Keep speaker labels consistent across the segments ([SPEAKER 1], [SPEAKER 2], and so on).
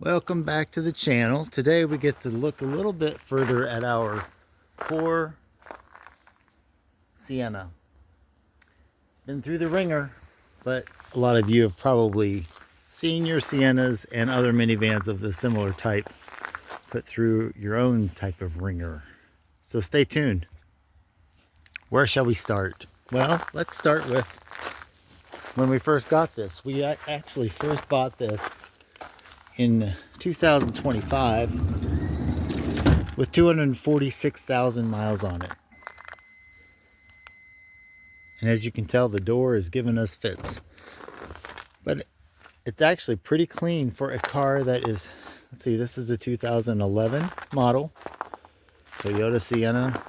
[SPEAKER 1] Welcome back to the channel. Today we get to look a little bit further at our poor Sienna. It's been through the ringer, but a lot of you have probably seen your Siennas and other minivans of the similar type put through your own type of ringer. So stay tuned. Where shall we start? Well, let's start with when we first got this. We actually first bought this in 2025 with 246,000 miles on it. And as you can tell, the door is giving us fits. But it's actually pretty clean for a car that is, let's see, this is the 2011 model. Toyota Sienna.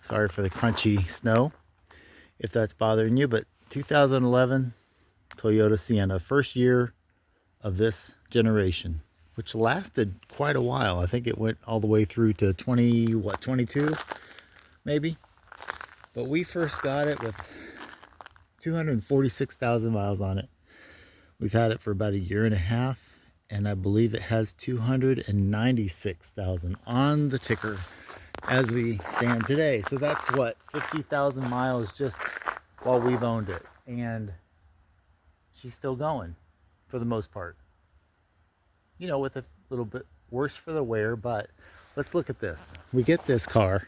[SPEAKER 1] Sorry for the crunchy snow, if that's bothering you, but 2011 Toyota Sienna, first year of this generation, which lasted quite a while. I think it went all the way through to 22 maybe. But we first got it with 246,000 miles on it. We've had it for about a year and a half, and I believe it has 296,000 on the ticker as we stand today. So that's what, 50,000 miles just while we've owned it, and she's still going for the most part. You know, with a little bit worse for the wear, but let's look at this. We get this car.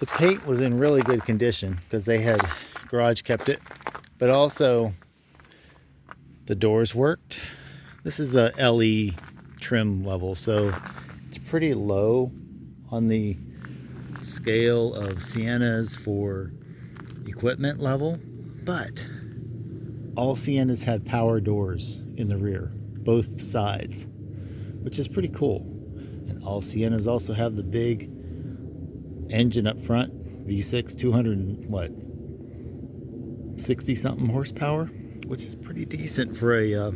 [SPEAKER 1] The paint was in really good condition because they had garage kept it, but also the doors worked. This is a LE trim level, so it's pretty low on the scale of Siennas for equipment level, but all Siennas had power doors in the rear, both sides, which is pretty cool. And all Siennas also have the big engine up front, V6, 260 something horsepower, which is pretty decent for a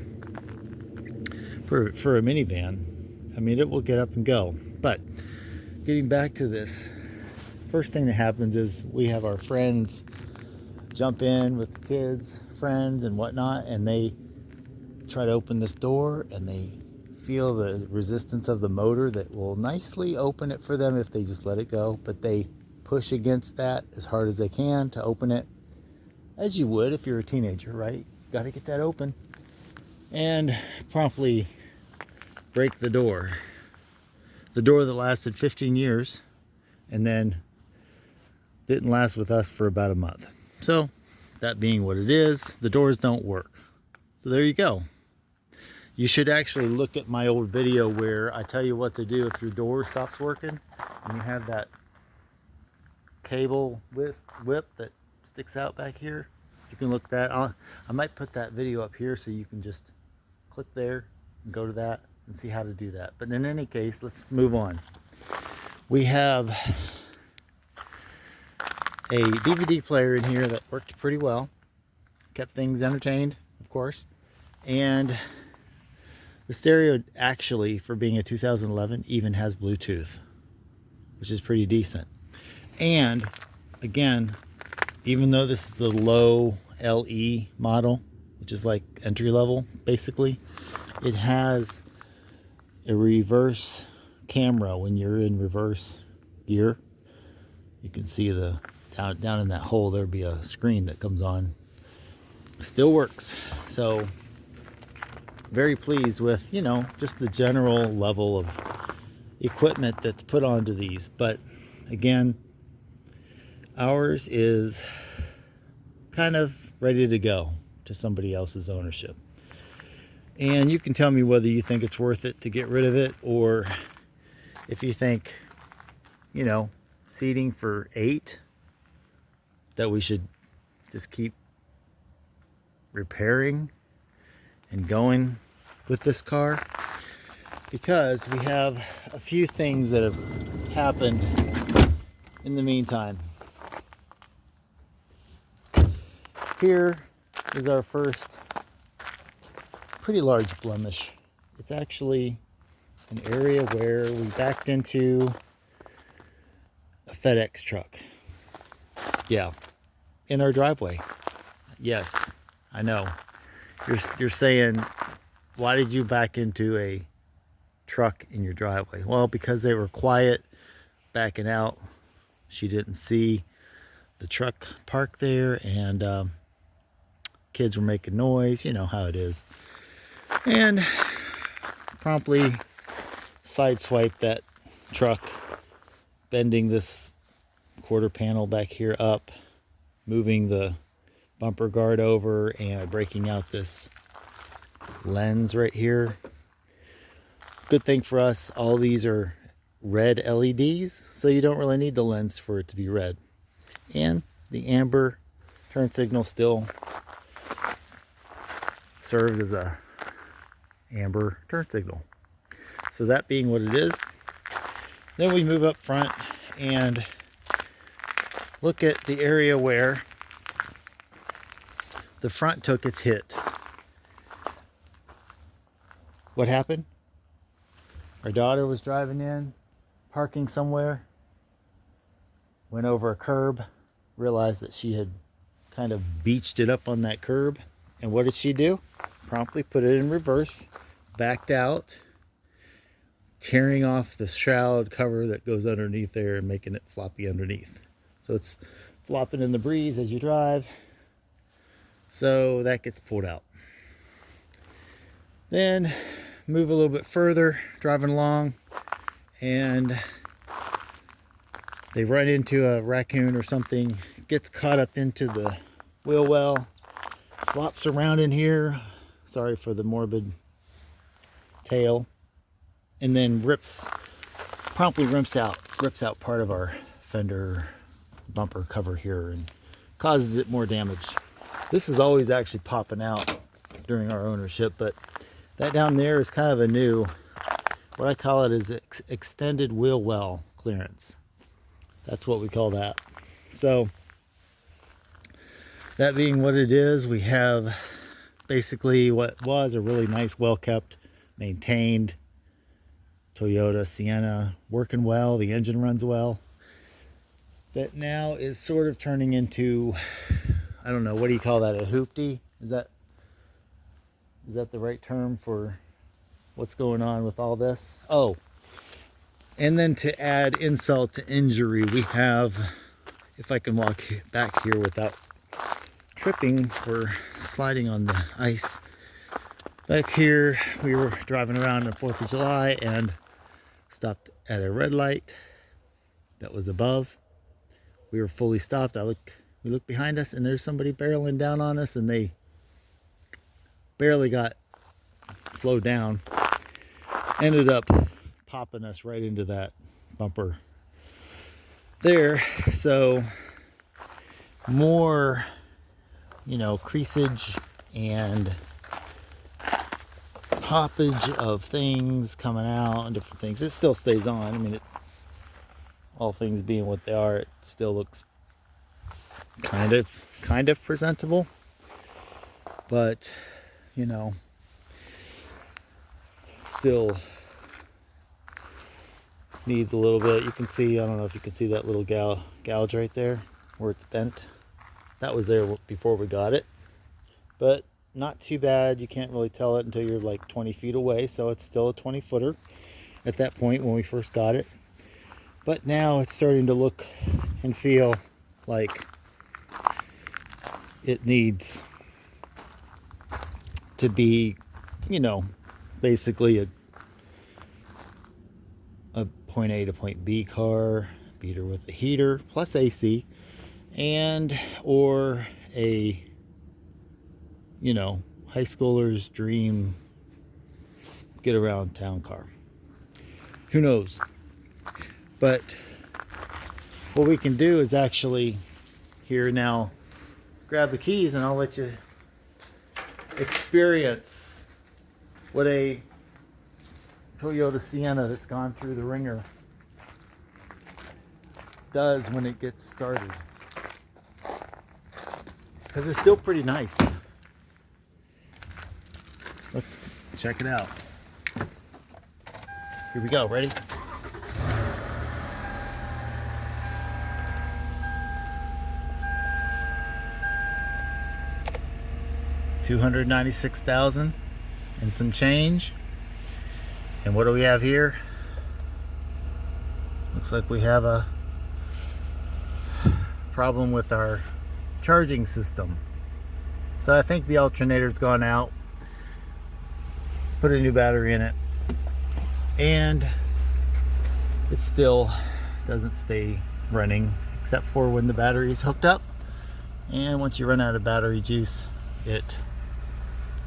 [SPEAKER 1] for a minivan. I mean, it will get up and go. But getting back to this, first thing that happens is we have our friends jump in with kids, friends and whatnot, and they try to open this door, and they feel the resistance of the motor that will nicely open it for them if they just let it go, but they push against that as hard as they can to open it, as you would if you're a teenager, right? Got to get that open, and promptly break the door that lasted 15 years and then didn't last with us for about a month. So that being what it is, the doors don't work. So there you go. You should actually look at my old video where I tell you what to do if your door stops working and you have that cable whip that sticks out back here. You can look that on. I might put that video up here so you can just click there and go to that and see how to do that. But in any case, let's move on. We have a DVD player in here that worked pretty well, kept things entertained, of course, and the stereo actually, for being a 2011, even has Bluetooth, which is pretty decent. And again, even though this is the low LE model, which is like entry level basically, it has a reverse camera. When you're in reverse gear, you can see the down in that hole, there'll be a screen that comes on. Still works. So very pleased with, you know, just the general level of equipment that's put onto these. But again, ours is kind of ready to go to somebody else's ownership. And you can tell me whether you think it's worth it to get rid of it, or if you think, you know, seating for 8, that we should just keep repairing and going with this car, because we have a few things that have happened in the meantime. Here is our first pretty large blemish. It's actually an area where we backed into a FedEx truck. Yeah, in our driveway. Yes, I know. You're saying, why did you back into a truck in your driveway? Well, because they were quiet, backing out. She didn't see the truck parked there, and kids were making noise. You know how it is. And promptly sideswiped that truck, bending this quarter panel back here up, moving the bumper guard over, and breaking out this lens right here. Good thing for us, all these are red LEDs, so you don't really need the lens for it to be red. And the amber turn signal still serves as a amber turn signal. So that being what it is, then we move up front and look at the area where the front took its hit. What happened? Our daughter was driving in, parking somewhere, went over a curb, realized that she had kind of beached it up on that curb. And what did she do? Promptly put it in reverse, backed out, tearing off the shroud cover that goes underneath there and making it floppy underneath. So it's flopping in the breeze as you drive. So that gets pulled out. Then move a little bit further, driving along, and they run into a raccoon or something, gets caught up into the wheel well, flops around in here, sorry for the morbid tale, and then promptly rips out part of our fender bumper cover here and causes it more damage. This is always actually popping out during our ownership, but that down there is kind of a new, what I call it is extended wheel well clearance. That's what we call that. So that being what it is, we have basically what was a really nice, well-kept, maintained Toyota Sienna, working well, the engine runs well, that now is sort of turning into, I don't know, what do you call that, a hoopty? Is that the right term for what's going on with all this? Oh, and then to add insult to injury, we have, if I can walk back here without tripping or sliding on the ice. Back here, we were driving around on 4th of July and stopped at a red light that was above. We were fully stopped. We looked behind us, and there's somebody barreling down on us, and they barely got slowed down. Ended up popping us right into that bumper there. So more, creasage and poppage of things coming out and different things. It still stays on. I mean, all things being what they are, it still looks kind of presentable, but still needs a little bit. You can see, I don't know if you can see that little gouge right there where it's bent. That was there before we got it, but not too bad. You can't really tell it until you're like 20 feet away, so it's still a 20-footer at that point when we first got it. But now it's starting to look and feel like it needs to be, basically a point A to point B car, beater with a heater plus AC, and or a high schooler's dream get around town car. Who knows? But what we can do is actually here now grab the keys, and I'll let you experience what a Toyota Sienna that's gone through the ringer does when it gets started, because it's still pretty nice. Let's check it out. Here we go. Ready? $296,000 and some change. And what do we have here? Looks like we have a problem with our charging system. So I think the alternator's gone out. Put a new battery in it, and it still doesn't stay running except for when the battery is hooked up, and once you run out of battery juice it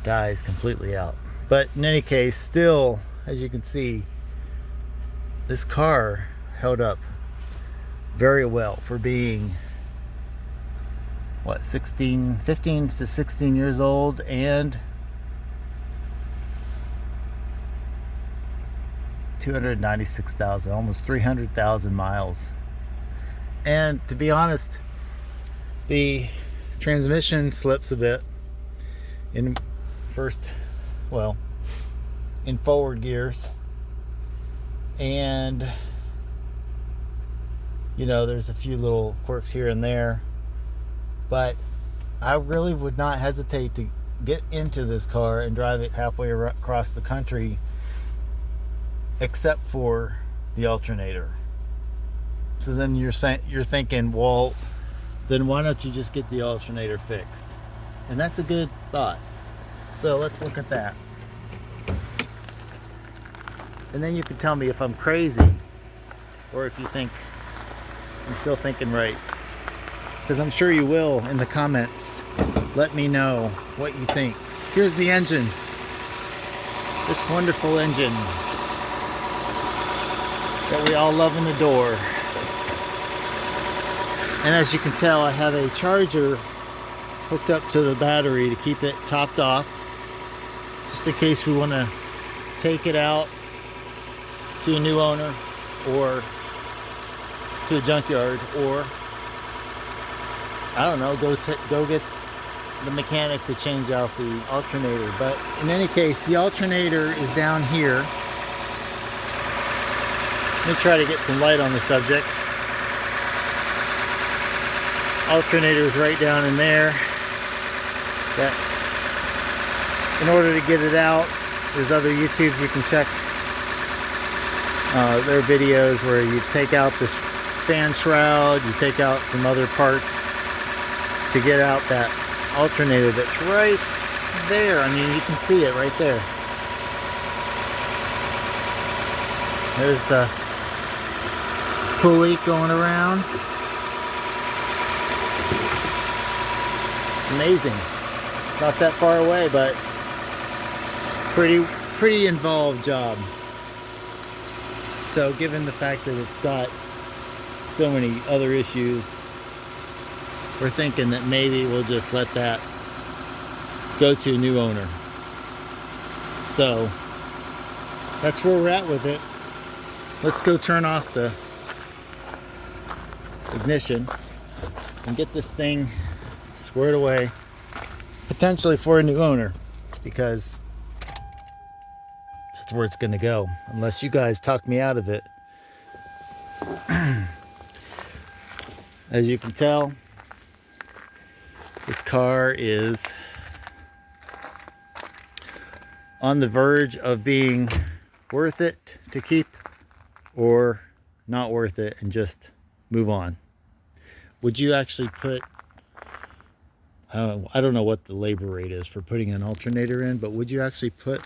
[SPEAKER 1] dies completely out. But in any case, still, as you can see, this car held up very well for being what, 15 to 16 years old, and 296,000, almost 300,000 miles. And to be honest, the transmission slips a bit in in forward gears, and you know, there's a few little quirks here and there, but I really would not hesitate to get into this car and drive it halfway across the country, except for the alternator. So then you're thinking, well, then why don't you just get the alternator fixed? And that's a good thought. So let's look at that. And then you can tell me if I'm crazy or if you think I'm still thinking right. Because I'm sure you will in the comments. Let me know what you think. Here's the engine. This wonderful engine that we all love and adore. And as you can tell, I have a charger hooked up to the battery to keep it topped off, just in case we want to take it out to a new owner or to a junkyard, or I don't know, go get the mechanic to change out the alternator. But in any case, the alternator is down here. Let me try to get some light on the subject. Alternator is right down in there. That, in order to get it out, there's other YouTubes you can check. There are videos where you take out this fan shroud, you take out some other parts to get out that alternator that's right there. I mean, you can see it right there. There's the pulley going around. Amazing. Not that far away, but pretty involved job. So given the fact that it's got so many other issues, we're thinking that maybe we'll just let that go to a new owner. So that's where we're at with it. Let's go turn off the ignition and get this thing squared away, potentially for a new owner, because that's where it's going to go, unless you guys talk me out of it. As you can tell, this car is on the verge of being worth it to keep or not worth it and just move on. Would you actually put, I don't know what the labor rate is for putting an alternator in, but would you actually put,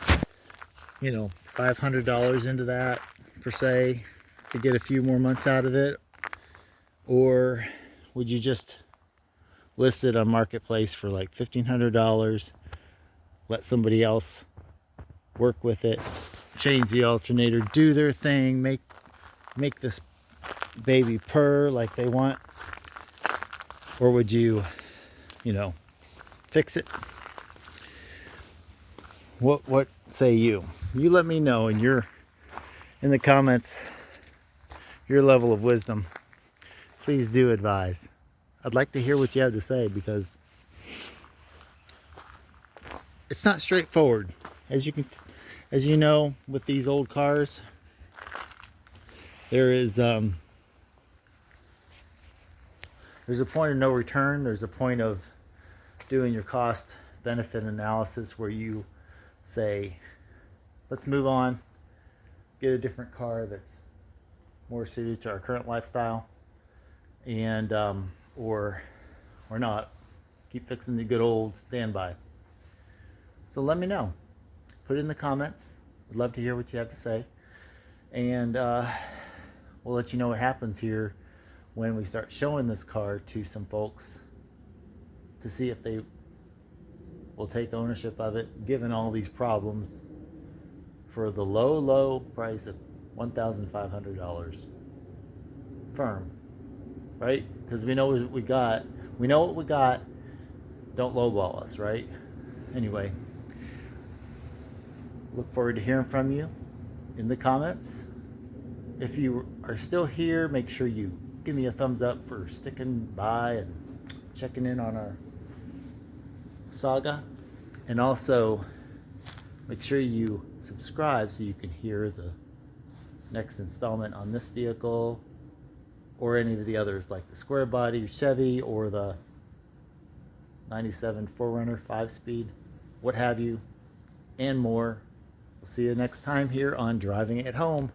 [SPEAKER 1] you know, $500 into that per se to get a few more months out of it? Or would you just list it on Marketplace for like $1,500, let somebody else work with it, change the alternator, do their thing, make this baby purr like they want? Or would you, you know, fix it? What say you? You let me know in the comments your level of wisdom. Please do advise. I'd like to hear what you have to say, because it's not straightforward. As you know, with these old cars, there's a point of no return. There's a point of doing your cost benefit analysis where you say, let's move on, get a different car that's more suited to our current lifestyle, and or not, keep fixing the good old standby. So let me know. Put it in the comments. I'd love to hear what you have to say, and we'll let you know what happens here when we start showing this car to some folks to see if they will take ownership of it, given all these problems, for the low price of $1,500 firm, right? Because we know what we got. We know what we got. Don't lowball us, right? Anyway, look forward to hearing from you in the comments. If you are still here, make sure you give me a thumbs up for sticking by and checking in on our saga. And also, make sure you subscribe so you can hear the next installment on this vehicle or any of the others, like the square body Chevy or the 97 4Runner 5-speed, what have you, and more. We'll see you next time here on Driving It Home.